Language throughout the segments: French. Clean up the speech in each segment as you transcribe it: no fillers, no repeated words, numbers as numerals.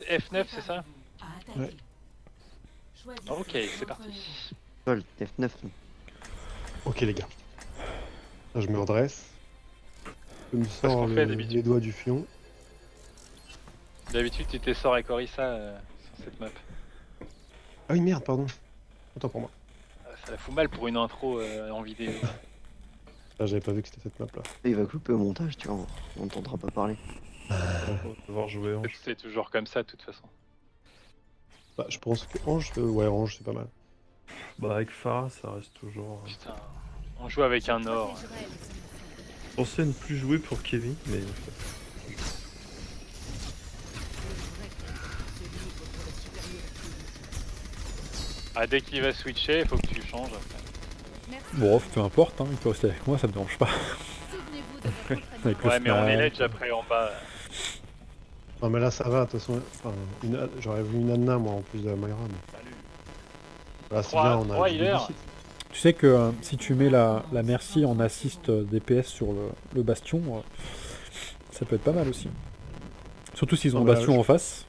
F9, c'est ça? Ouais. Ok, c'est parti. Sol, F9. Ok les gars. Là, je me redresse. Je me sors qu'on fait d'habitude. les doigts du fion. D'habitude, tu t'es sort avec Orisa sur cette map. Ah oui merde, pardon. Autant pour moi. Ça la fout mal pour une intro en vidéo. Ah, j'avais pas vu que c'était cette map là. Il va couper au montage, tu vois, on n'entendra pas parler. On va devoir jouer Ange. C'est toujours comme ça de toute façon. Bah, je pense que Ange, ouais, Ange c'est pas mal. Bah avec Pharah ça reste toujours... Putain, on joue avec un or. Je pensais ne plus jouer pour Kevin, mais... Ah, dès qu'il va switcher, il faut que tu changes après. Bon, peu importe, hein, il peut rester avec moi, ça me dérange pas. Avec le Ouais, mais on est snap. ledge après en bas. Non mais là ça va, de toute façon. Enfin, j'aurais vu une Anna moi en plus de la Moira. Mais... Là c'est bien, on a Trois du healers. babysit. Tu sais que si tu mets la Mercy en assist DPS sur le bastion, ça peut être pas mal aussi. Surtout s'ils ont Non, un mais là, bastion en face.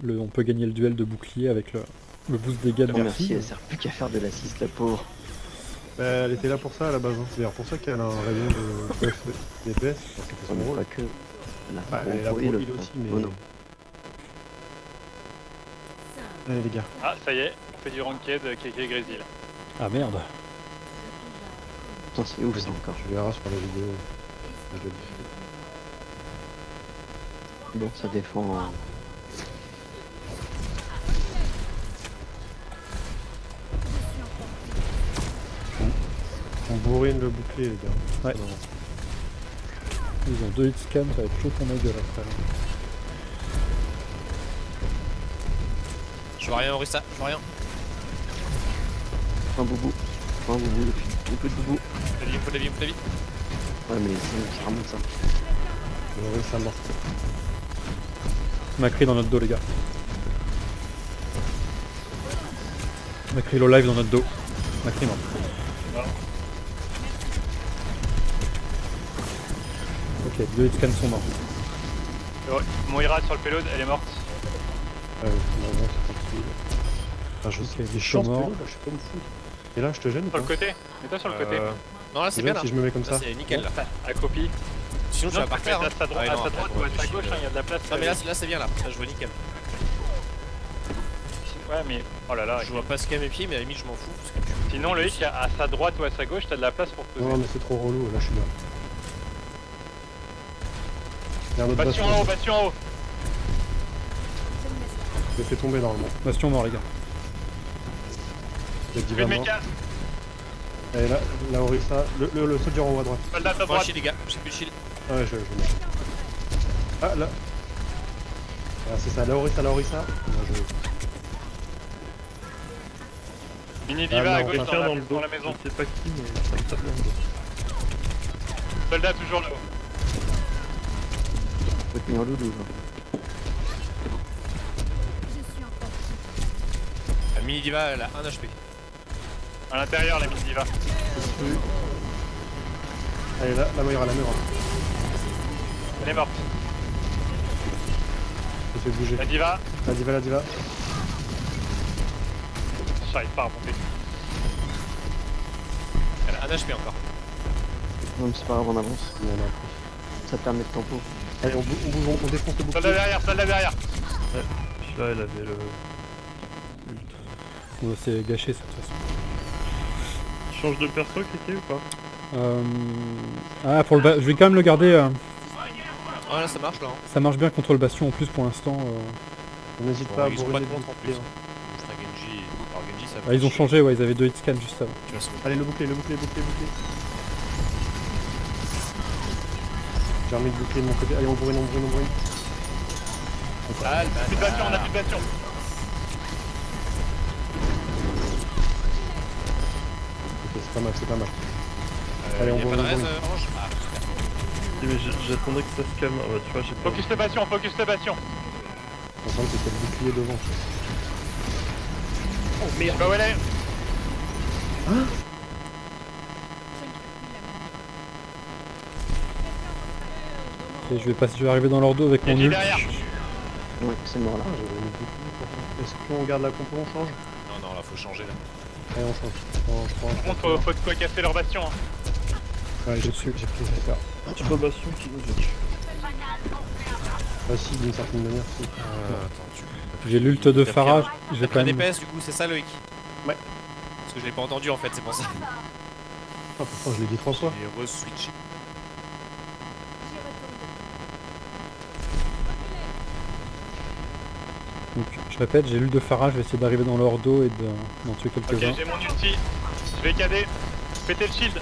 On peut gagner le duel de bouclier avec le boost dégâts de Non, merci, Mercy. elle sert plus qu'à faire de l'assist, la pauvre. Bah, elle était là pour ça à la base. Hein. C'est d'ailleurs pour ça qu'elle a un rayon de DPS. Parce que c'est son On rôle. voit que. Elle a Bah, elle est là pour heal, heal aussi, mais. Oh non. Allez les gars. Ah, ça y est, on fait du ranked KK Grésil. Ah merde. Putain, c'est ouf ça encore. Je verrai sur la vidéo. Je vais le faire. Bon, ça défend. On bourrine le bouclier les gars. Ouais. Non. Ils ont 2 hitscans, ça va être chaud pour ma gueule après. Là. Je vois rien, Orisa, je vois rien. Un boubou. Un boubou, le fil. Un peu de boubou. Il me faut de la vie, il me faut de la vie. Ouais, mais ça remonte ça. Oui, ça mort. Macri dans notre dos, les gars. Macri low live dans notre dos. Macri mort. Ok, 2 hitscans sont morts. Moira sur le payload, elle est morte. Normalement, c'est tranquille. Ah, je Ok, sais. des Des chauds chances, morts. là, je suis comme fou. Et là, je te gêne ou Sur pas le côté. Mets-toi sur le côté. Non, là c'est C'est bien bien là. si je me mets comme Là ça. c'est nickel là. Accroupi. Sinon tu vas par terre. À Hein. sa droite, Ouais, non, à sa droite ou à sa gauche, il y a de la place. Non mais là c'est bien là, là je vois nickel. Ouais, mais oh là là. Je vois pas ce qu'il y a à mes pieds, mais à la limite je m'en fous. Parce que Sinon, le hic à sa droite ou à sa gauche, t'as de la place pour te Non, poser. mais c'est trop relou, là, je suis là. Il y a un autre Bastion en haut, bastion en haut. Je l'ai fait tomber normalement. Bastion mort, les gars. Il y a Fais divers le morts. méca. Et là, la Orisa, le soldier en haut à droite. Soldat à ta moi droite. shield les gars, j'ai plus de shield. Ouais, je mets. Ah, là. Ah, c'est ça, la Orisa, la Orisa. Bien joué. Mini Ah, diva non, à gauche Quelqu'un dans le dos, dans la maison. je sais pas qui, mais ça me tape dans le dos. Soldat toujours là-haut. Faut tenir loulou, genre. La mini diva elle a 1 HP. À l'intérieur, la mini diva. Allez, là, la Moira, la Moira. Elle est morte. Je fais bouger. La diva. La diva, la diva. J'arrive pas à remonter. Elle a 1 HP encore. Non, mais c'est pas grave, on avance. On en a pris. Ça permet de tempo. Allez, on bouge, on défonce le Soldat bouclier. derrière, soldat derrière. Puis là, elle avait le... Bon, c'est gâché ça de toute façon. Tu changes de perso, Kéké, ou pas? Ah, pour je vais quand même le garder. Ah là ça marche là. Hein. Ça marche bien contre le bastion en plus pour l'instant. On n'hésite Bon, pas à ils ont pas bourriner de le contre en plus. bouclier. Putain Genji. Alors Genji ça Ah, ils ont changé, ouais, ils avaient 2 hitscans juste avant. Tu vois, c'est bon. Allez, le bouclier, le bouclier, le bouclier, le bouclier. J'ai remis le bouclier de mon côté. Allez, on bourrine, on bourrine, on bourrine. Ah, le Plus de bastion, on a plus de bastion. Ok, c'est pas mal, c'est pas mal. Allez, on y'a pas de bourrine, on raise bourrine. Orange. Ah putain. Mais j'attendais que ça se calme. Ah bah tu vois, j'ai pas... Focus le bastion, focus le bastion. On sent que c'était le bouclier devant. Oh merde. Bah ouais, là. Et je vais arriver dans leur dos avec mon Genji nul. derrière. Ouais, c'est mort là. Ah, j'avais mis beaucoup. Est-ce qu'on garde la compo, on change? Non, là, faut changer là. Allez, on change. Je prends. Par contre, faut de quoi casser leur bastion. Hein. Ouais, j'ai pris ça faire. Tu peux bastion qui nous jette. Bah si, d'une certaine manière, si. Attends, tu. J'ai l'ult de Farah, j'ai J'ai quand pas même... DPS du coup, c'est ça Loïc? Ouais. Parce que je l'ai pas entendu en fait, c'est pour ça. Ah, pourtant, je l'ai dit 3 fois. J'ai re-switché. Donc, je répète, j'ai l'ult de Farah, je vais essayer d'arriver dans leur dos et d'en tuer Ok, quelques-uns. j'ai mon ulti. Je vais cader. Péter le shield.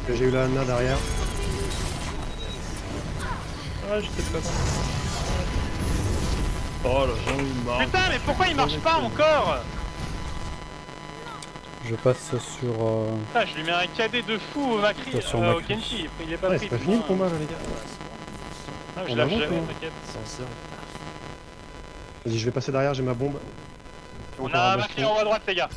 J'ai eu la Anna derrière. Ah, j'étais pas là. Oh là, j'en ai eu marre. Putain, mais pourquoi il marche pas encore? Je passe sur... Putain, je lui mets un KD de fou au Macri, Attention, au Macri. Genji. Il est pas Ouais, pris. c'est pas fini le combat là, les gars. Ah, je On lâche avance, jamais, hein. t'inquiète. Vas-y, je vais passer derrière, j'ai ma bombe. On Encore a un bastion. Macri en haut à droite, les gars.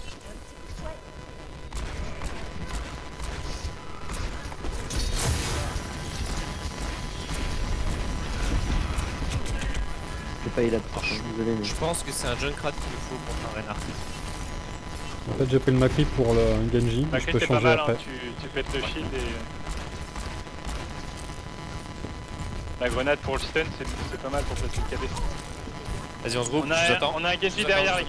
J'ai pas eu la je suis désolé, mais. Je pense que c'est un Junkrat qu'il nous faut contre un Reinhardt. En fait, j'ai pris le Macri pour le Genji, mais je Macri, peux c'est pas changer mal, après. hein. Tu pètes le shield et... La grenade pour le stun, c'est pas mal pour placer le KD. Vas-y, on se groupe, On je vous a, attends. on a un Genji Je vous derrière, attends,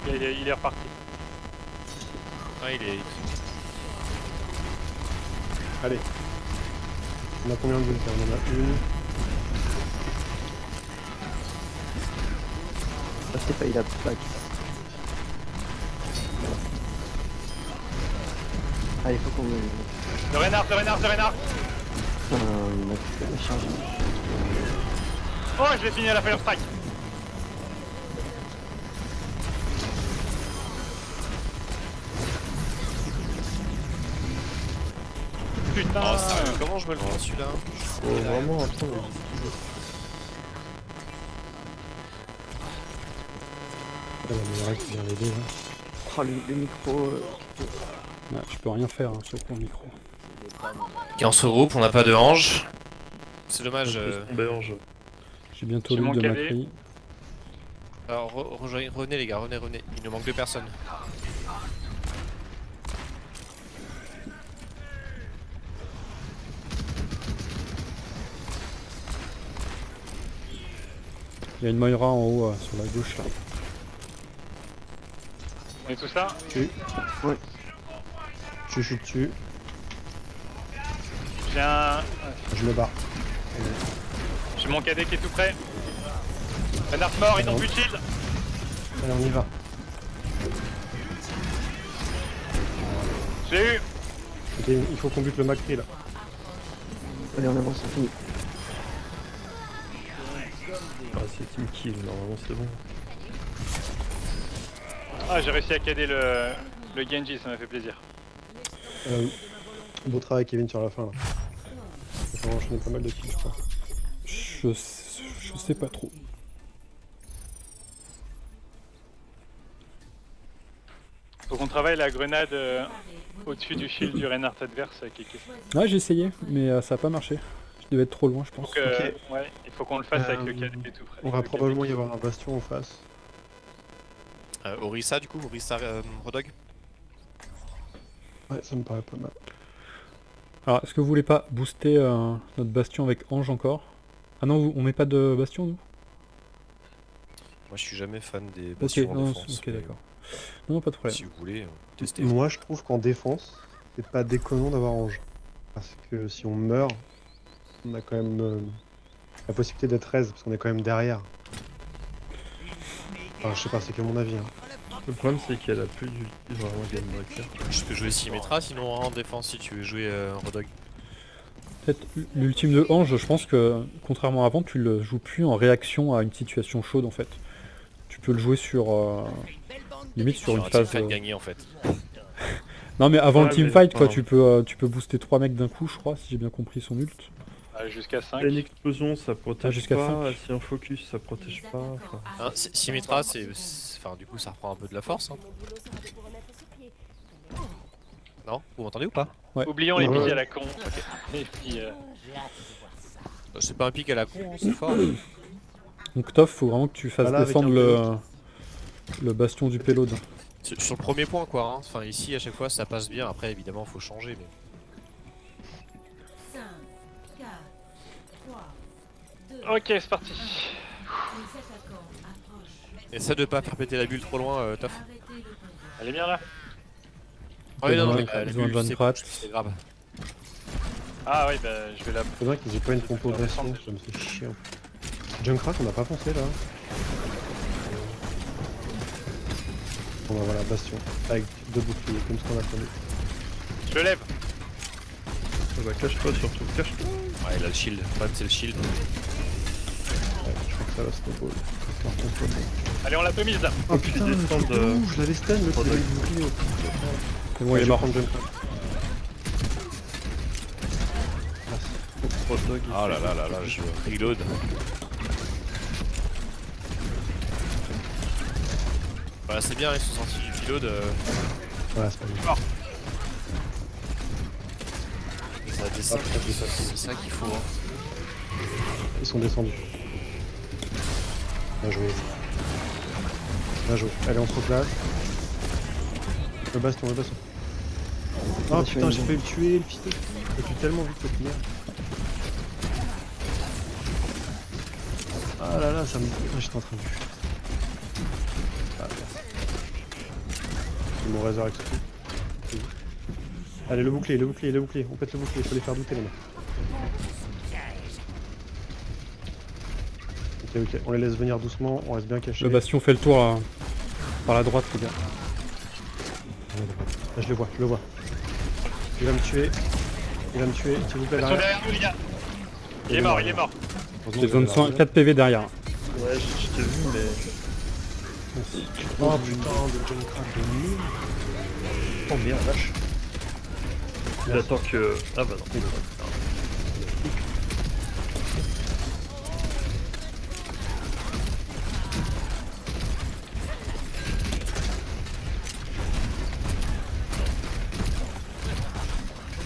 les gars. Il est reparti. Ah, il est. Allez. On a combien de bulles? On en a une. Ah, c'est pas eu la plaque. Ah, il faut qu'on me. Le Reinhardt. Putain, il m'a chargé. Oh, je vais finir la Fire Strike. Putain. Oh, sérieux, comment je me le prends celui-là? Faut vraiment attendre. Ah, mais il reste bien les deux là. Oh, le micro. Ouais, je peux rien faire hein, sauf pour le micro. Ok, on se regroupe, on n'a pas de hange. C'est dommage. Berge. J'ai bientôt J'ai l'ult mon de KD. Macri. Alors, revenez les gars, revenez. Il nous manque 2 personnes. Il y a une Moira en haut sur la gauche là. On est tous là. Je suis dessus. J'ai un... Je me barre. J'ai mon KD qui est tout prêt. Reinhardt mort, ils n'ont plus de shield. Allez, on y va. J'ai eu. Ok, il faut qu'on bute le Macri là. Allez, on avance, c'est fini. Ah, c'est team kill, normalement c'est bon. Ah, j'ai réussi à KD le Genji, ça m'a fait plaisir. Beau travail Kevin sur la fin là. On va enchaîner pas mal de kills je crois. Je sais pas trop. Faut qu'on travaille la grenade au-dessus du shield du Reinhardt adverse avec Kiki. Ouais, j'ai essayé, mais ça a pas marché. Je devais être trop loin, je pense. Donc, ouais, il faut qu'on le fasse avec le KD qui est tout près. On va probablement y avoir un bastion en face. Orisa du coup, Orisa Rodog. Ouais, ça me paraît pas mal. Alors, est-ce que vous voulez pas booster notre bastion avec Ange encore? Ah non, on met pas de bastion, nous? Moi je suis jamais fan des Ok, bastions en non, défense. ok, mais d'accord. Non, pas de problème. Si vous voulez, testez. Moi je trouve qu'en défense, c'est pas déconnant d'avoir Ange. Parce que si on meurt, on a quand même la possibilité d'être 13 parce qu'on est quand même derrière. Enfin, je sais pas, c'est que mon avis. Hein. Le problème c'est qu'elle a plus d'ulti vraiment Gunbreaker. Je peux jouer Symmetra sinon en défense si tu veux jouer Rodog. Peut-être l'ultime de Ange, je pense que, contrairement à avant, tu le joues plus en réaction à une situation chaude en fait. Tu peux le jouer sur... limite sur une un phase... teamfight gagné en fait. Non mais avant Ouais, le teamfight, mais- quoi, enfin, tu peux booster 3 mecs d'un coup, je crois, si j'ai bien compris son ult. Jusqu'à 5. Une explosion ça protège jusqu'à pas, 5. si un focus ça protège pas. Enfin, Hein, Symmetra c'est... Enfin du coup ça reprend un peu de la force. Hein. Non? Vous m'entendez ou pas? Ouais. Oublions les Ouais. billes à la con. Et puis, C'est pas un pic à la con, hein, c'est fort. Donc Toff, faut vraiment que tu fasses Voilà, avec descendre un le bastion du payload. Sur le premier point quoi, hein. Enfin ici à chaque fois ça passe bien, après évidemment faut changer mais... 5, 4, 3, 2, Ok, c'est parti. les attaquants approchent. Essaie de pas faire péter la bulle trop loin, Toff. Arrêtez le combat. Elle est bien là. Ah oui non, Ils ont mais un- la ils ont un bulle, Van c'est Pratt. c'est grave. Ah oui, bah je vais la... C'est vrai que j'ai pas une compo de bastion, ça me fait chier. Junkrat, on n'a pas pensé là. Bon bah voilà, bastion, avec 2 boucliers, comme ce qu'on a connu. Je le lève. Ah bah cache-toi surtout, cache-toi. Ouais il a le shield, le problème c'est le shield. Ouais, je crois que ça va snowball. Histoire qu'on soit bon. Allez, on l'atomise là. Oh putain, je l'avais stun le Faudrait- bouclier. C'est bon, il est mort. Hot dog, il Ah fait- là là là là, je reload. Voilà c'est bien, ils sont sortis du pilote, Ouais, c'est pas mal. ça descend, Ah, putain, c'est ça qu'il faut. Hein. Ils sont descendus. Bien joué. Bien joué. Allez, on se replace. Le baston, le baston. Oh putain, j'ai failli le tuer, le fils de... Je tue tellement vite cette merde. Ah là là, ça me... Ah, j'étais en train de... Ah, merde. Ils m'ont résurrecté. Allez, le bouclier, le bouclier, le bouclier. On pète le bouclier, il faut les faire douter les mecs. Ok, ok, on les laisse venir doucement, on reste bien cachés. Le bastion fait le tour par la droite, les gars. Là, je le vois, je le vois. Il va me tuer. Il va me tuer, s'il vous plaît, Ils sont derrière. derrière nous les gars. Il est mort, il est mort. Heureusement J'ai besoin de qu'il est 100 derrière. 4 PV derrière. Ouais, je t'ai vu, mais. Oh putain, de Junkrat de nul. Oh merde, vache. Il attend que. Ah bah non.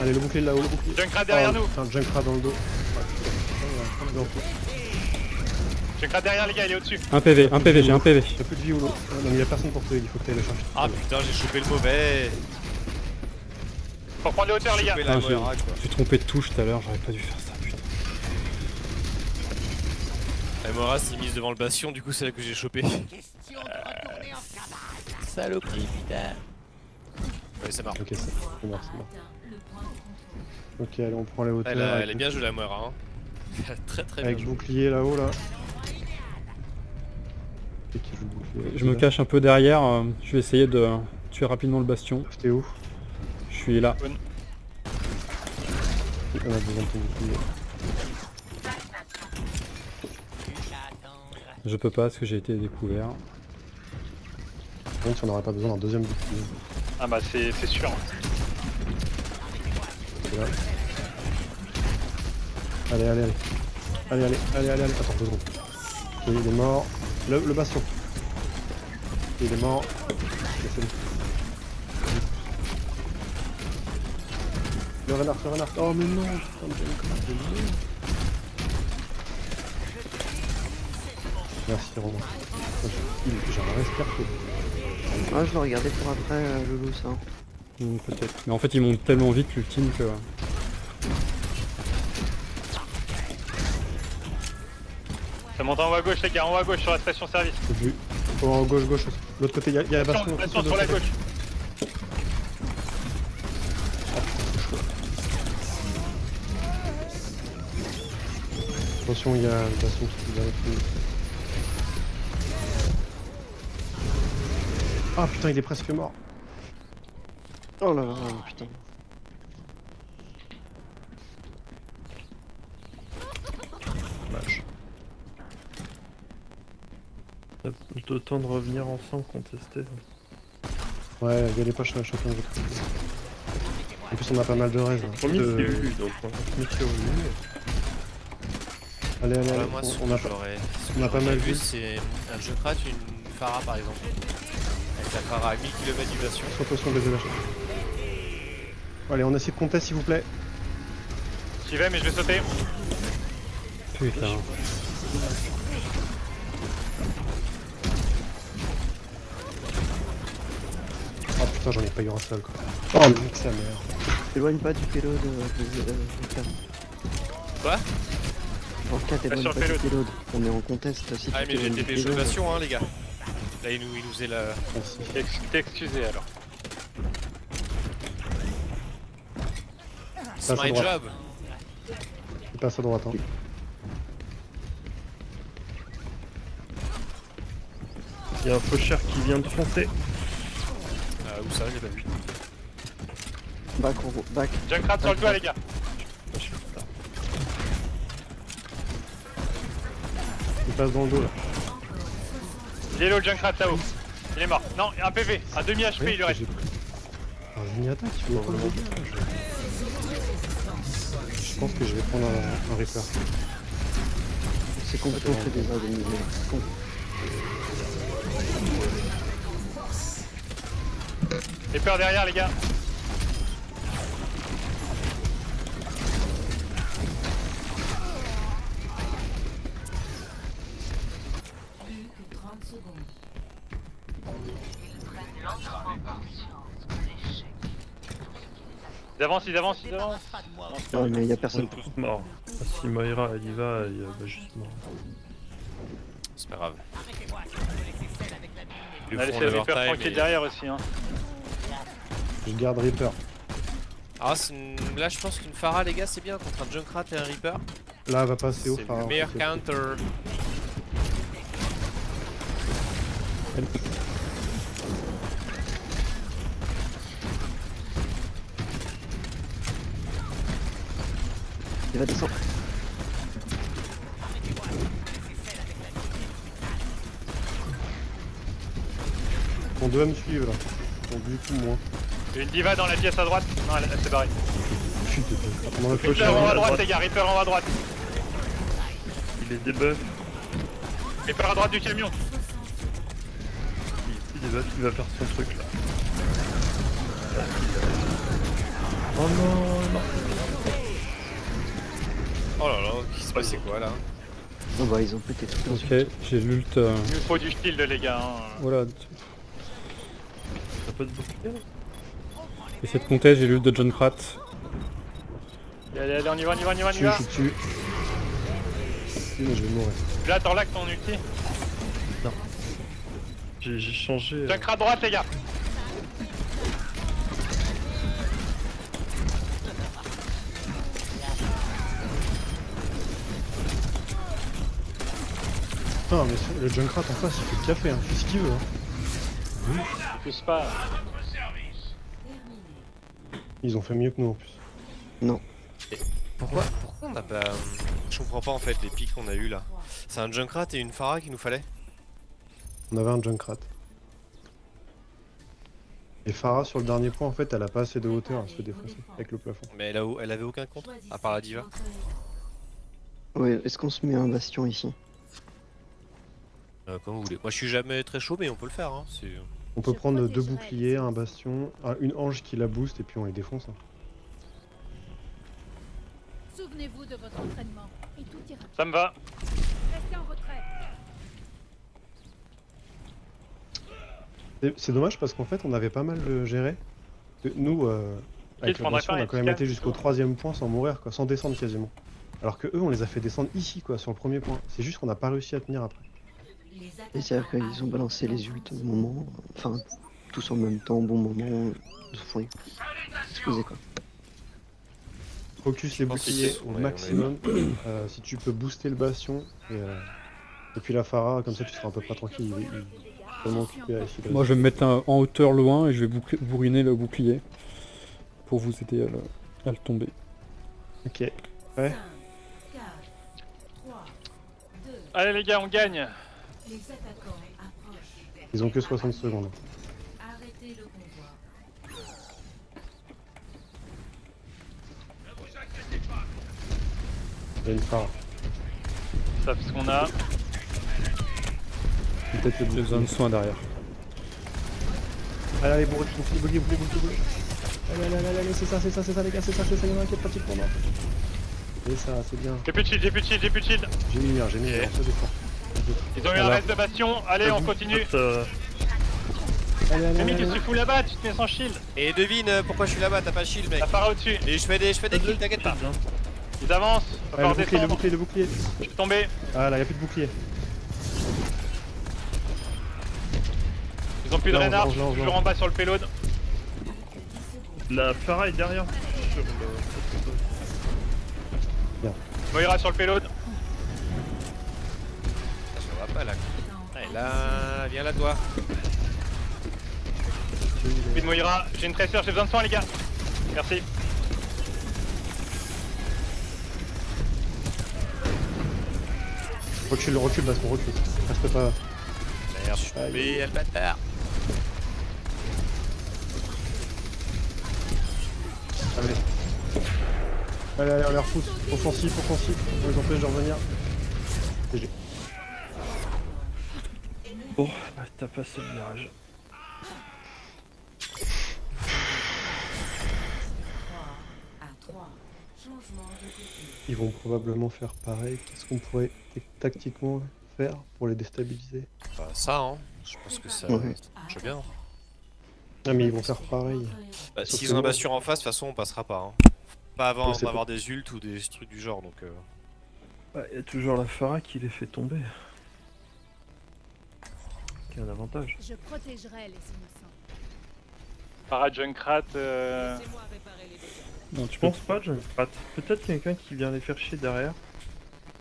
Allez, le bouclier là-haut, le bouclier. Junkrat derrière Ah, nous. Putain, Junkrat dans le dos. Junkrat derrière les gars, il est au-dessus. Un PV, j'ai un PV. Il y a plus de vie ou l'eau. Non, mais il y a personne pour te, il faut que tu ailles le chercher. Ah putain j'ai chopé le mauvais. Faut prendre les hauteurs les gars. Chopé la Ah, j'ai- Moira quoi. Je suis trompé de touche tout à l'heure, j'aurais pas dû faire ça, putain. La Moira s'est mise devant le bastion, du coup c'est là que j'ai chopé. Saloperie putain. Ouais ça marche. Ok, c'est mort, c'est mort. Atteint le point de contrôle. Ok, allez, on prend les hauteurs. Elle avec est bien jouée la Moira hein. Très très bien Avec jouée. bouclier là-haut là. Et qui joue le bouclier, Je me cache un peu derrière, je vais essayer de tuer rapidement le bastion. T'es où? Je suis là. On a besoin de ton bouclier. Je peux pas parce que j'ai été découvert. Donc on n'aurait pas besoin d'un deuxième bouclier. Ah bah c'est sûr. C'est là. Allez, allez, allez. Allez, allez, allez, allez, allez. Attends, 2 secondes. Ok, il est mort. Le bastion. Il est mort. Laissez-le. Le renard, le renard. Oh mais non, putain de Junkrat, de nul. Merci Romain. J'ai un respect. Ah, je le regardais pour après, Loulou, ça. Peut-être. Mais en fait ils montent tellement vite l'ultime que... Ça monte en haut à gauche les gars, en haut à gauche sur la station service. J'ai vu. Oh, en gauche, gauche. De l'autre côté, il y a la bastion. Bastion sur la gauche. Attention, il y a la bastion qui va être. Ah putain, il est presque mort. Oh là là, putain. Vache. Le temps de revenir ensemble contester. Ouais, il y a les poches chacun de votre côté. En plus, on a pas mal de raises. Hein. Premier c'est Ulu, donc on va se mettre sur Ulu. Allez, allez, allez. Voilà, moi ce On que a pas. j'aurais on a pas mal vu. c'est un Junkrat, une Pharah par exemple. Avec la Pharah à 1000 km du bastion. Attention, baisez la chaîne. Allez, on essaie de compter s'il vous plaît. J'y vais mais je vais sauter. Putain. Ah putain, j'en ai pas eu un seul quoi. Oh, nique sa mère. T'éloigne pas du payload Volcan. Quoi Volcan, t'éloigne sur pas le du payload. payload. On est en contest si Ah tu mais j'ai t'éloignes TP du payload. chaudation hein les gars. Là il nous faisait la... Merci. T'es excusé alors. It's Passe à my droite. job. Il passe à droite. Hein. Il y a un faucheur qui vient de foncer. Où ça j'ai pas vu. Back, en gros, back. Junkrat sur le toit les gars. Il passe dans le dos là. Il est là le Junkrat là-haut. Il est mort. Non, un PV, un demi HP il lui reste. J'ai pris. Un mini-attaque, il fait autant de dégâts. Je pense que je vais prendre un Reaper. C'est complètement fait désorganisé. C'est con. Les peurs derrière les gars. Plus que 30 secondes. Ils avancent, ils avancent, ils avancent. Ouais, mais y a Ils personne. sont tous morts. Ah, si Moira elle y va, il va juste mort. C'est pas grave. On a laissé le Reaper tranquille derrière aussi hein. Je garde Reaper. Ah là je pense qu'une Pharah les gars c'est bien contre un Junkrat et un Reaper. Là, elle va passer au C'est phare. le meilleur counter. Il va descendre. On doit me suivre là. On du tout moins. Une diva dans la pièce à droite. Non, elle s'est barrée. Chut de Dieu. On a le Reaper faucheur. en haut à droite les gars, Reaper en haut à droite. Il est debuff. Reaper à droite du camion. Il debuff, il va faire son truc là. Oh non, non. Oh là là, qui se passait quoi là? Oh bah ils ont pété tout le Ok, j'ai l'ult. Il nous faut du shield les gars. Hein. Voilà. T'as pas de bouclier là? Essayez de compter, j'ai l'ult de Junkrat. Allez, allez, on y va, on y va, on y va, on y Je va. suis dessus. Mais je vais mourir. Là, attends là que ton ulti. J'ai changé. Junkrat droite les gars. Putain, mais le Junkrat en face, il fait le café, hein. Il fait ce qu'il veut. Hein. Plus pas. Ils ont fait mieux que nous en plus. Pourquoi on n'a pas... Je comprends pas en fait les pics qu'on a eu là. C'est un Junkrat et une Pharah qu'il nous fallait. On avait un Junkrat. Et Pharah sur le dernier point, en fait, elle a pas assez de hauteur, elle se fait défoncer avec le plafond. Mais elle avait aucun contre, à part la diva. Ouais, est-ce qu'on se met un bastion ici? Comme vous voulez. Moi je suis jamais très chaud mais on peut le faire hein. On peut prendre 2 boucliers, un bastion, une ange qui la booste et puis on les défonce. Hein. Souvenez-vous de votre entraînement et tout ira. Ça me va. Restez en retrait. C'est dommage parce qu'en fait on avait pas mal géré. Nous, avec le prendrait bastion, pas on un a quand même scan, été jusqu'au 3ème point sans mourir, quoi, sans descendre quasiment. Alors que eux, on les a fait descendre ici, quoi, sur le premier point. C'est juste qu'on n'a pas réussi à tenir après. Et c'est-à-dire qu'ils ont balancé les ults au moment, enfin tous en même temps, au bon moment, ils se font exploser quoi. Focus les pense boucliers qu'ils au sont- maximum. Si tu peux booster le bastion et puis la Pharah, comme ça tu seras à peu près tranquille. Il est vraiment occupé à essayer de... Moi je vais me mettre en hauteur loin et je vais bourriner le bouclier. Pour vous aider à le tomber. Ok. Ouais. 4, 3, 2, Allez les gars, on gagne. les attaquants approchent. Ils ont que 60 secondes. Arrêtez le convoi. Il y a une Pharah. Ça fait ce qu'on a. Peut-être le J'ai besoin de bouclier. soins derrière. Allez, allez, bourrez, bouclier. Allez, c'est ça les gars, c'est ça, il y en a un qui est pratique pour moi. Et ça, c'est bien. J'ai plus de shield, j'ai plus de shield, j'ai plus de shield. J'ai mis un, Ok. ça défend. Ils ont eu un Alors. reste de bastion. Allez, on continue. Allez, allez, Rémi, allez, tu te allez. fous là-bas, tu te mets sans shield. Et devine pourquoi je suis là-bas, t'as pas de shield mec. La Phara au-dessus. Et je fais des kills, t'inquiète pas. Ils avancent. Faut Ouais, pas le bouclier, le redescendre. bouclier, le bouclier. Je suis tombé. Ah là, y'a plus de bouclier. Ils ont plus de Là, on Reinhardt. change, là, on Toujours change. en bas sur le payload. La Pharah est derrière. Sur le... Moira sur le payload. Ça va pas là. Allez là, viens là toi. Plus de Moira. J'ai une tresseur, j'ai besoin de soin, les gars. Merci. Recule, recule, parce qu'on recule. Reste pas. Merde, je suis tombé, le bâtard. Allez. Allez, allez, on les repousse. Offensif, offensif. On les empêche de revenir. GG. Bon, bah, t'as passé le virage. 3 à 3. Changement de côté. Ils vont probablement faire pareil. Qu'est-ce qu'on pourrait tactiquement faire pour les déstabiliser? Bah ça hein, je pense que ça Ouais. marche bien. Ah mais ils vont faire pareil. Bah, Sauf s'ils que ont un moi- bastion en face, de toute façon on passera pas. Hein. Pas avant Ouais, c'est d'avoir des ults ou des trucs du genre donc. Ouais, y a toujours la Pharah qui les fait tomber. Qui a un avantage. Je protégerai les innocents. Phara Junkrat. Non, tu Je peux... pense pas, je rate. Peut-être quelqu'un qui vient les faire chier derrière.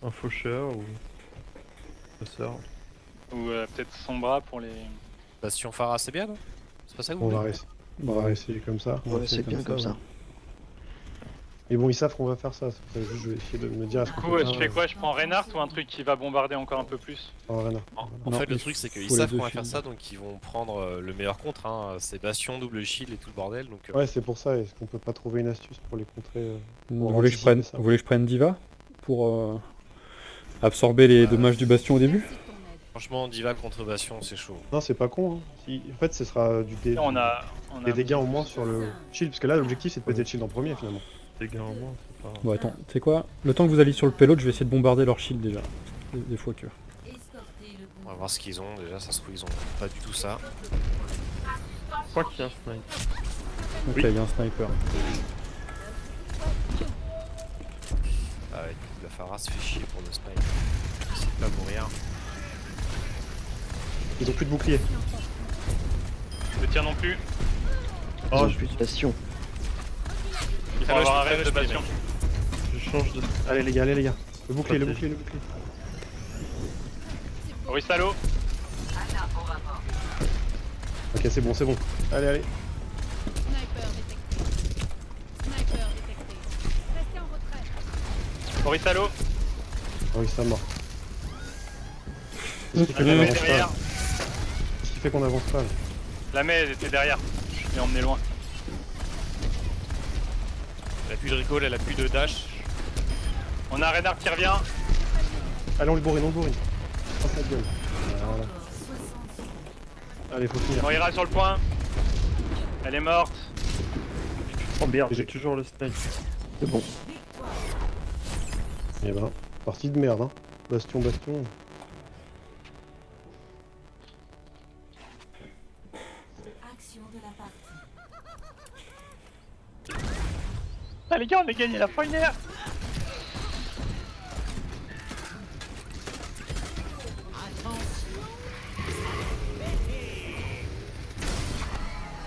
Un faucheur ou... Chasseur. Ou peut-être Sombra pour les. Bastion Phara c'est bien non? C'est pas ça que vous On va voulez rester. On va essayer comme ça. On va Ouais, essayer c'est bien comme ça. ouais. Mais bon, ils savent qu'on va faire ça. C'est pour ça que je vais essayer de me dire. Du coup, je fais quoi? Je prends Reinhardt ou un truc qui va bombarder encore un peu plus? Oh, Rena. En Non, fait, le il truc, c'est qu'ils faut les savent deux qu'on va faire shields. ça, donc ils vont prendre le meilleur contre. Hein. C'est Bastion, double shield et tout le bordel. Donc, Ouais, c'est pour ça. Est-ce qu'on peut pas trouver une astuce pour les contrer Vous pour voulez que je prenne, anticiper ça. vous voulez que je prenne Diva pour absorber les dommages du bastion au début? Merci de ton aide. franchement, Diva contre Bastion, c'est chaud. Non, c'est pas con. Hein. En fait, ce sera On a. des dégâts en moins sur le shield. Parce que là, l'objectif, c'est de péter le shield en premier finalement. Des gars en moins, c'est pas... Bon attends, tu sais quoi? Le temps que vous allez sur le payload, je vais essayer de bombarder leur shield déjà. Des fois que... Escortez le On va voir ce qu'ils ont. Déjà, ça se trouve, ils ont pas du tout ça. Je crois qu'il y a un snipe. Ok, Oui. il y a un sniper. Ah ouais, la Phara se fait chier pour le snipe. C'est pas mourir. Ils ont plus de bouclier. Je tiens non plus. Ils Oh, ont plus de bastion. Il faut Ah ouais, avoir un je reste de peux bastion. je change de... Allez les gars, allez les gars. Le bouclier, le Protège. bouclier, le bouclier. Oristalo. Ok, c'est bon, c'est bon. Allez, allez. Sniper détecté. Sniper détecté. Restez en retrait. Oristalo. Oh, il s'est mort. Qu'est-ce qui fait La qu'on Mei avance pas derrière. là Qu'est-ce qui fait qu'on avance pas là? La Mei, elle était derrière. Je l'ai emmené loin. Elle a plus de recall, elle a plus de dash. On a un Reinhardt qui revient. Allez, on le bourrine, on le bourrine. Oh, sa gueule. Voilà. Allez, faut finir. Moira sur le point. Elle est morte. Oh merde, J'ai- j'ai toujours le snipe. C'est bon. Eh ben, partie de merde, hein. Bastion, bastion. action de la partie. Ah les gars, on a gagné la première.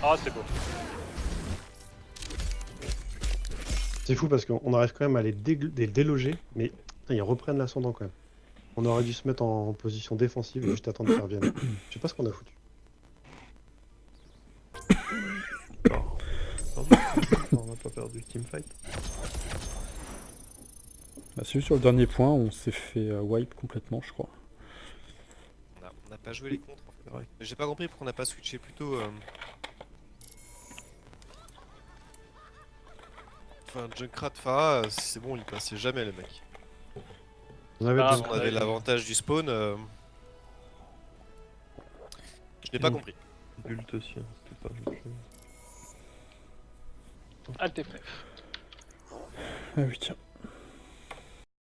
Oh, c'est beau. C'est fou parce qu'on arrive quand même à les déloger, mais putain, ils reprennent l'ascendant quand même. On aurait dû se mettre en position défensive et juste attendre qu'ils reviennent. Je sais pas ce qu'on a foutu. On n'a pas perdu le teamfight. Bah, c'est juste sur le dernier point, on s'est fait wipe complètement, je crois. On n'a pas joué les contres en fait. Ouais. J'ai pas compris pourquoi on n'a pas switché plutôt. Enfin, Junkrat Phara, c'est bon, il passait jamais le mec. On avait Ah, deux- On avait l'avantage du spawn. Je n'ai pas compris. Bulte aussi, hein, c'était pas la même chose. Alt F9. Ah oui, tiens.